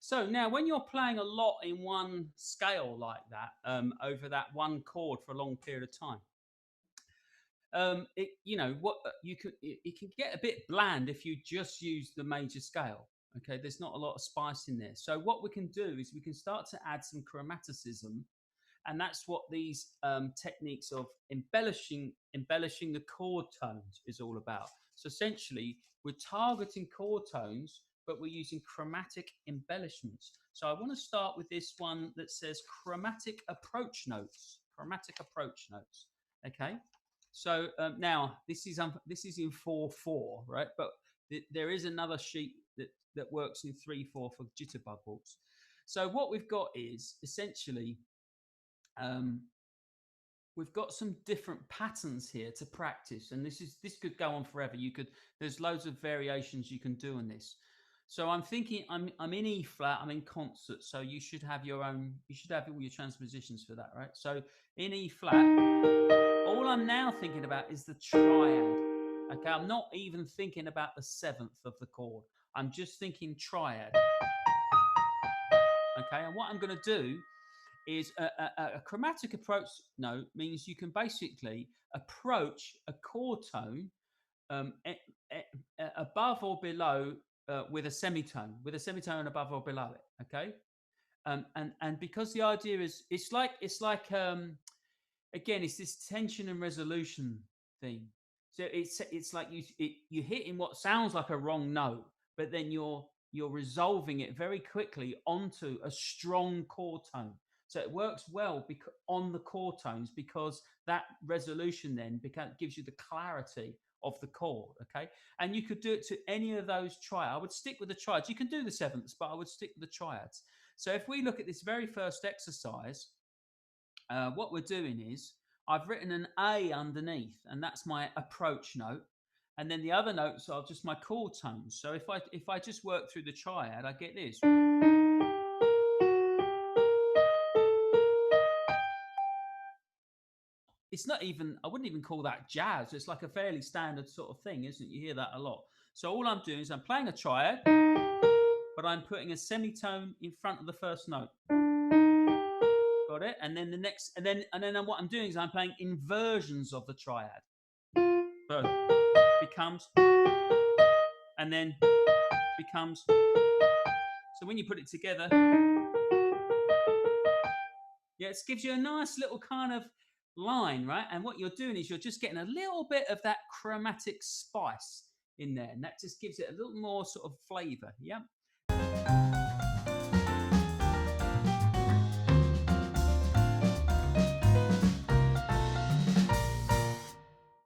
So now, when you're playing a lot in one scale like that, over that one chord for a long period of time, it what you could it can get a bit bland if you just use the major scale. Okay, there's not a lot of spice in there. So what we can do is we can start to add some chromaticism, and that's what these techniques of embellishing the chord tones is all about. So essentially, we're targeting chord tones, but we're using chromatic embellishments. So I want to start with this one that says chromatic approach notes. Chromatic approach notes. Okay. So now this is in 4/4, right? But there is another sheet that works in 3/4 for Jitterbug Waltz. So what we've got is essentially um, we've got some different patterns here to practice, and this could go on forever. There's loads of variations you can do on this. So I'm thinking I'm in E flat, I'm in concert, so you should have all your transpositions for that, right? So in E flat, all I'm now thinking about is the triad. Okay, I'm not even thinking about the seventh of the chord. I'm just thinking triad. Okay, and what I'm going to do is a chromatic approach note means you can basically approach a chord tone um, above or below with a semitone above or below it. Okay, and because the idea is it's like again, it's this tension and resolution thing. So it's like you're hitting what sounds like a wrong note, but then you're resolving it very quickly onto a strong chord tone. So it works well on the chord tones, because that resolution then gives you the clarity of the chord. Okay, and you could do it to any of those triads. I would stick with the triads. You can do the sevenths, but I would stick with the triads. So if we look at this very first exercise, what we're doing is I've written an A underneath, and that's my approach note. And then the other notes are just my chord tones. So if I just work through the triad, I get this. It's not even, I wouldn't even call that jazz. It's like a fairly standard sort of thing, isn't it? You hear that a lot. So all I'm doing is I'm playing a triad, but I'm putting a semitone in front of the first note. Got it? And then the next, and then what I'm doing is I'm playing inversions of the triad. So becomes, and then becomes. So when you put it together, yeah, it gives you a nice little kind of line, right? And what you're doing is you're just getting a little bit of that chromatic spice in there, and that just gives it a little more sort of flavor. Yeah.